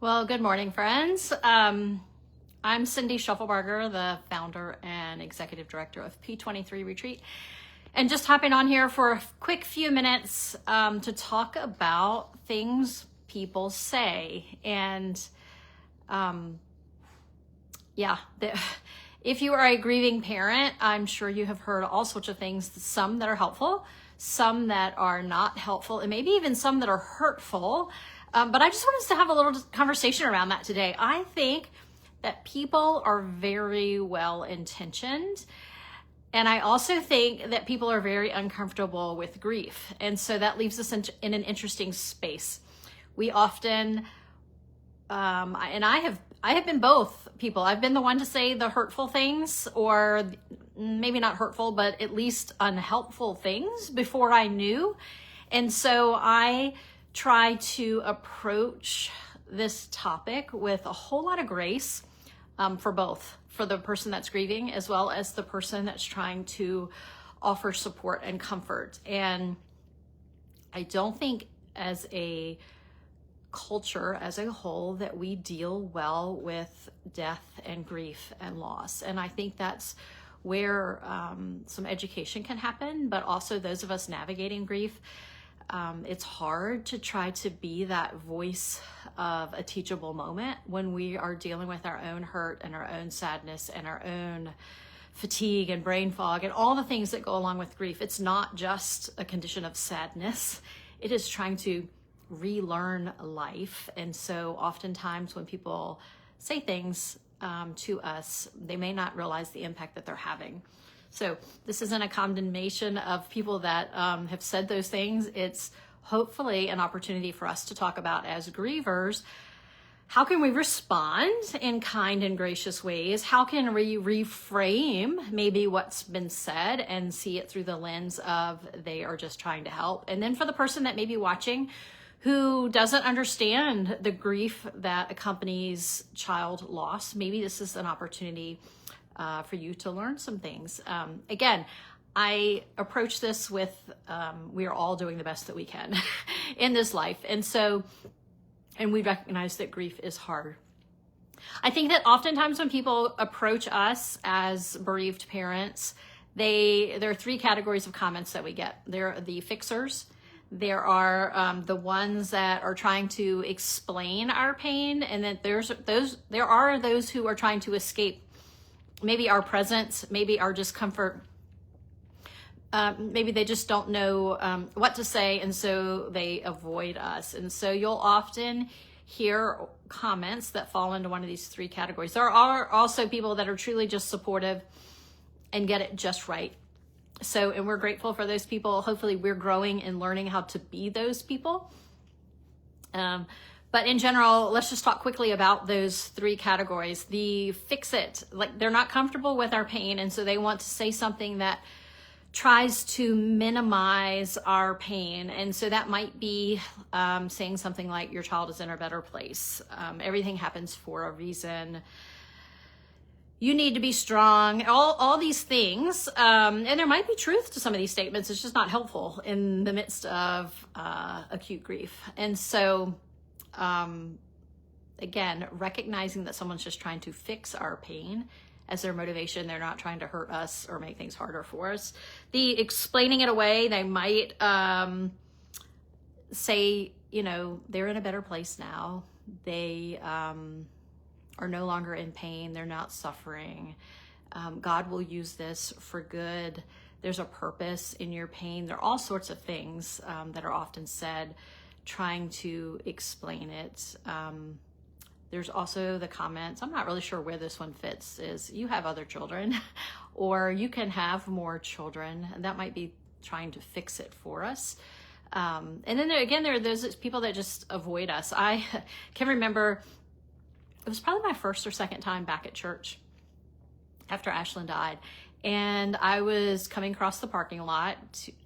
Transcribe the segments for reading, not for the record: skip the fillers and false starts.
Well, good morning, friends. I'm Cindy Schuffelbarger, the founder and executive director of P23 Retreat, and just hopping on here for a quick few minutes to talk about things people say. And if you are a grieving parent, I'm sure you have heard all sorts of things, some that are helpful, some that are not helpful, and maybe even some that are hurtful. But I just want us to have a little conversation around that today. I think that people are very well intentioned. And I also think that people are very uncomfortable with grief. And so that leaves us in an interesting space. We often, and I have been both people. I've been the one to say the hurtful things, or maybe not hurtful, but at least unhelpful things before I knew. And so I try to approach this topic with a whole lot of grace for both, for the person that's grieving as well as the person that's trying to offer support and comfort. And I don't think as a culture as a whole that we deal well with death and grief and loss. And I think that's where some education can happen, but also those of us navigating grief, it's hard to try to be that voice of a teachable moment when we are dealing with our own hurt and our own sadness and our own fatigue and brain fog and all the things that go along with grief. It's not just a condition of sadness. It is trying to relearn life. And so oftentimes when people say things to us, they may not realize the impact that they're having. So this isn't a condemnation of people that have said those things. It's hopefully an opportunity for us to talk about, as grievers, how can we respond in kind and gracious ways? How can we reframe maybe what's been said and see it through the lens of they are just trying to help? And then for the person that may be watching who doesn't understand the grief that accompanies child loss, maybe this is an opportunity for you to learn some things. Again, I approach this with, we are all doing the best that we can in this life. And we recognize that grief is hard. I think that oftentimes when people approach us as bereaved parents, there are three categories of comments that we get. There are the fixers. There are the ones that are trying to explain our pain, and then there are those who are trying to escape maybe our presence, maybe our discomfort. Maybe they just don't know what to say, and so they avoid us. And so you'll often hear comments that fall into one of these three categories. There are also people that are truly just supportive and get it just right. So, and we're grateful for those people. Hopefully we're growing and learning how to be those people. But in general, let's just talk quickly about those three categories. The fix it, like they're not comfortable with our pain, and so they want to say something that tries to minimize our pain. And so that might be saying something like, your child is in a better place. Everything happens for a reason. You need to be strong, all these things. And there might be truth to some of these statements. It's just not helpful in the midst of acute grief. And so, again, recognizing that someone's just trying to fix our pain as their motivation. They're not trying to hurt us or make things harder for us. The explaining it away, they might say, they're in a better place now. They are no longer in pain. They're not suffering. God will use this for good. There's a purpose in your pain. There are all sorts of things that are often said, trying to explain it. There's also the comments, I'm not really sure where this one fits, is you have other children or you can have more children. And that might be trying to fix it for us. And then there are those people that just avoid us. I can remember, it was probably my first or second time back at church after Ashlyn died. And I was coming across the parking lot,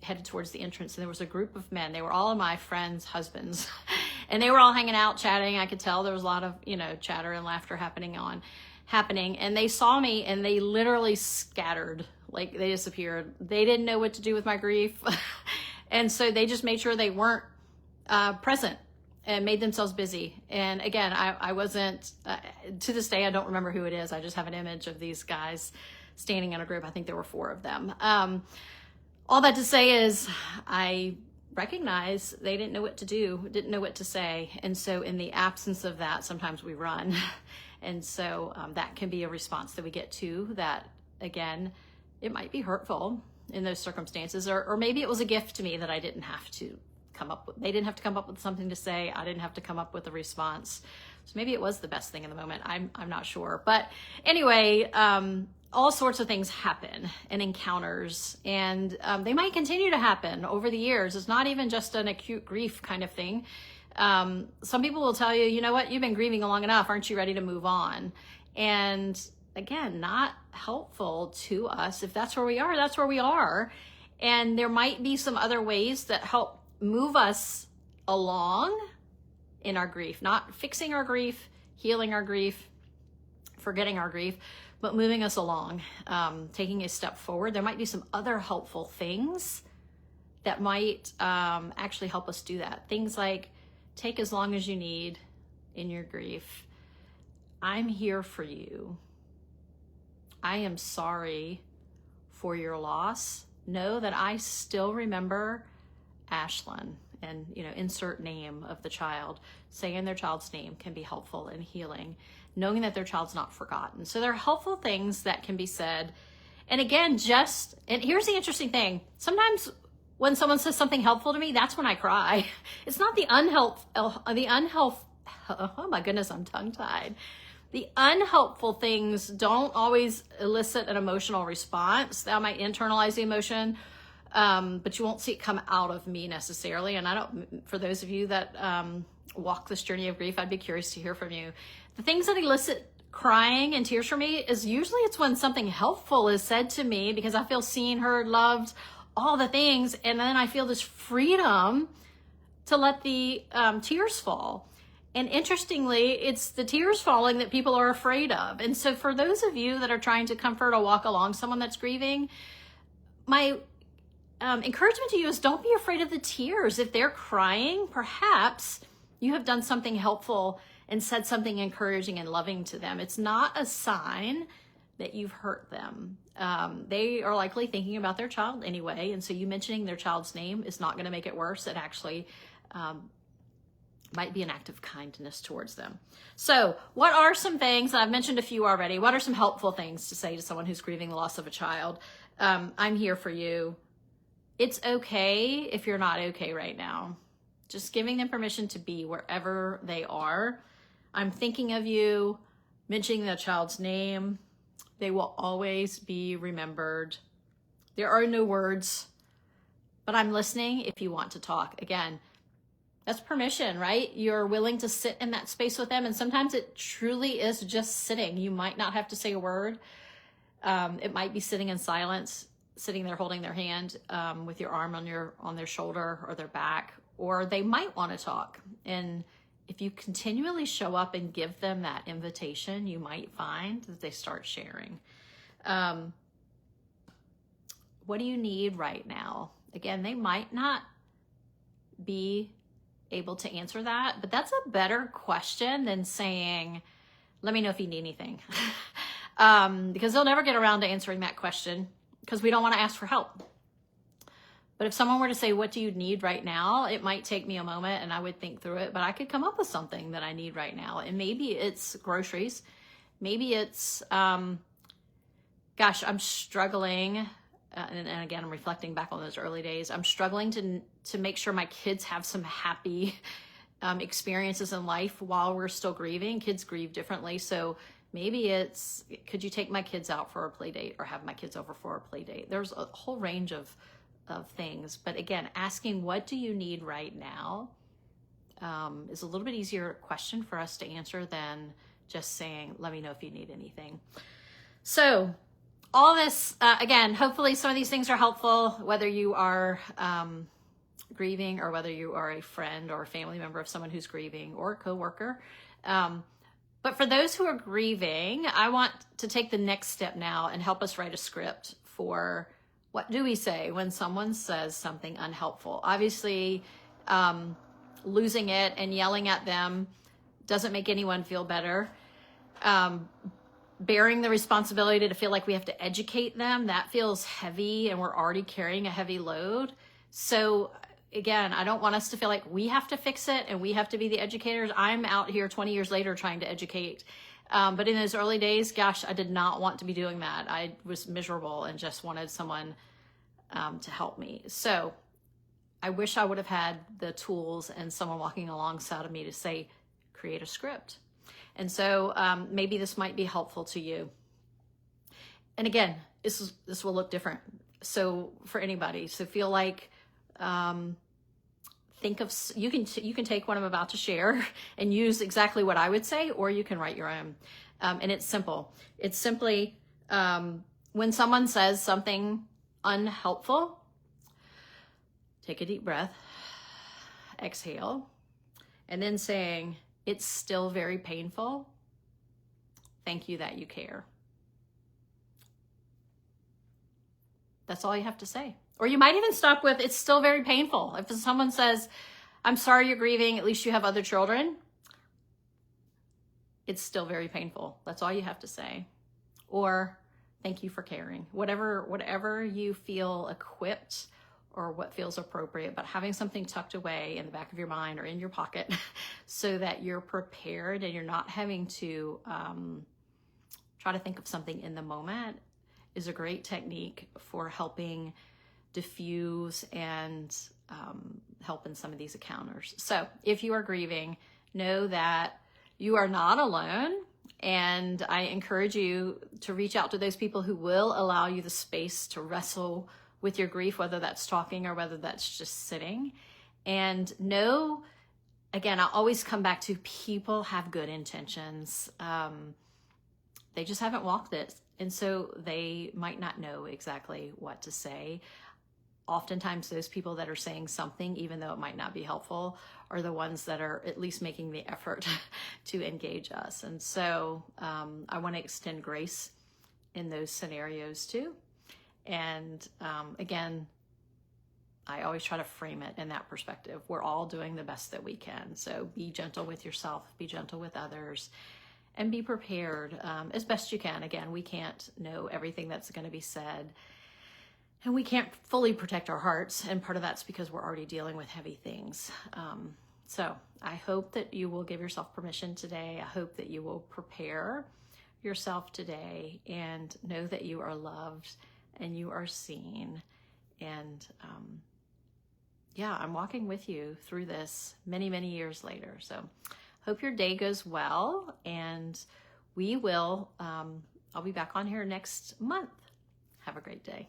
headed towards the entrance, and there was a group of men. They were all of my friends' husbands, and they were all hanging out, chatting. I could tell there was a lot of, chatter and laughter happening. And they saw me, and they literally scattered, like they disappeared. They didn't know what to do with my grief. And so they just made sure they weren't present. and made themselves busy. And again, I wasn't, to this day, I don't remember who it is. I just have an image of these guys standing in a group. I think there were 4 of them. All that to say is I recognize they didn't know what to do, didn't know what to say. And so in the absence of that, sometimes we run. And so that can be a response that we get to that, again, it might be hurtful in those circumstances, or maybe it was a gift to me that I didn't have to come up with. They didn't have to come up with something to say. I didn't have to come up with a response. So maybe it was the best thing in the moment. I'm not sure. But anyway, all sorts of things happen in encounters, and they might continue to happen over the years. It's not even just an acute grief kind of thing. Some people will tell you, you know what, you've been grieving long enough. Aren't you ready to move on? And again, not helpful to us. If that's where we are, that's where we are. And there might be some other ways that help move us along in our grief, not fixing our grief, healing our grief, forgetting our grief, but moving us along, taking a step forward. There might be some other helpful things that might actually help us do that. Things like take as long as you need in your grief. I'm here for you. I am sorry for your loss. Know that I still remember Ashlyn, and insert name of the child. Saying their child's name can be helpful in healing, knowing that their child's not forgotten. So there are helpful things that can be said. And again, and here's the interesting thing. Sometimes when someone says something helpful to me, that's when I cry. It's not oh my goodness, I'm tongue-tied. The unhelpful things don't always elicit an emotional response. That might internalize the emotion, but you won't see it come out of me necessarily. And for those of you that walk this journey of grief, I'd be curious to hear from you. The things that elicit crying and tears from me is usually it's when something helpful is said to me, because I feel seen, heard, loved, all the things. And then I feel this freedom to let the tears fall. And interestingly, it's the tears falling that people are afraid of. And so for those of you that are trying to comfort or walk along someone that's grieving, my encouragement to you is don't be afraid of the tears. If they're crying, perhaps you have done something helpful and said something encouraging and loving to them. It's not a sign that you've hurt them. They are likely thinking about their child anyway. And so you mentioning their child's name is not going to make it worse. It actually might be an act of kindness towards them. So what are some things, I've mentioned a few already, what are some helpful things to say to someone who's grieving the loss of a child? I'm here for you. It's okay if you're not okay right now. Just giving them permission to be wherever they are. I'm thinking of you, mentioning the child's name. They will always be remembered. There are no words, but I'm listening if you want to talk. Again, that's permission, right? You're willing to sit in that space with them. And sometimes it truly is just sitting. You might not have to say a word. It might be sitting in silence, sitting there holding their hand with your arm on their shoulder or their back, or they might want to talk. And if you continually show up and give them that invitation, you might find that they start sharing. What do you need right now? Again, they might not be able to answer that, but that's a better question than saying, let me know if you need anything. Because they'll never get around to answering that question because we don't want to ask for help. But if someone were to say, what do you need right now? It might take me a moment and I would think through it, but I could come up with something that I need right now. And maybe it's groceries. Maybe it's, I'm struggling. And again, I'm reflecting back on those early days. I'm struggling to make sure my kids have some happy experiences in life while we're still grieving. Kids grieve differently. So maybe it's, could you take my kids out for a play date or have my kids over for a play date? There's a whole range of things. But again, asking what do you need right now is a little bit easier question for us to answer than just saying, let me know if you need anything. So all this, again, hopefully some of these things are helpful, whether you are grieving or whether you are a friend or a family member of someone who's grieving or a coworker. But for those who are grieving, I want to take the next step now and help us write a script for what do we say when someone says something unhelpful. Obviously, losing it and yelling at them doesn't make anyone feel better. Bearing the responsibility to feel like we have to educate them, that feels heavy, and we're already carrying a heavy load. So again, I don't want us to feel like we have to fix it and we have to be the educators. I'm out here 20 years later trying to educate. But in those early days, gosh, I did not want to be doing that. I was miserable and just wanted someone to help me. So I wish I would have had the tools and someone walking alongside of me to say, create a script. And so maybe this might be helpful to you. And again, this will look different. So for anybody, so feel like, think of, you can take what I'm about to share and use exactly what I would say, or you can write your own. And it's simple. It's simply, when someone says something unhelpful, take a deep breath, exhale, and then saying, it's still very painful. Thank you that you care. That's all you have to say. Or you might even stop with, it's still very painful. If someone says, I'm sorry you're grieving, at least you have other children, it's still very painful. That's all you have to say. Or thank you for caring. Whatever you feel equipped or what feels appropriate, but having something tucked away in the back of your mind or in your pocket so that you're prepared and you're not having to try to think of something in the moment is a great technique for helping diffuse and help in some of these encounters. So if you are grieving, know that you are not alone. And I encourage you to reach out to those people who will allow you the space to wrestle with your grief, whether that's talking or whether that's just sitting. And know, again, I always come back to people have good intentions. They just haven't walked it. And so they might not know exactly what to say. Oftentimes those people that are saying something, even though it might not be helpful, are the ones that are at least making the effort to engage us. And so I want to extend grace in those scenarios too. And again, I always try to frame it in that perspective. We're all doing the best that we can. So be gentle with yourself, be gentle with others, and be prepared as best you can. Again, we can't know everything that's going to be said, and we can't fully protect our hearts. And part of that's because we're already dealing with heavy things. So I hope that you will give yourself permission today. I hope that you will prepare yourself today and know that you are loved and you are seen. And yeah, I'm walking with you through this many, many years later. So hope your day goes well, and we will, I'll be back on here next month. Have a great day.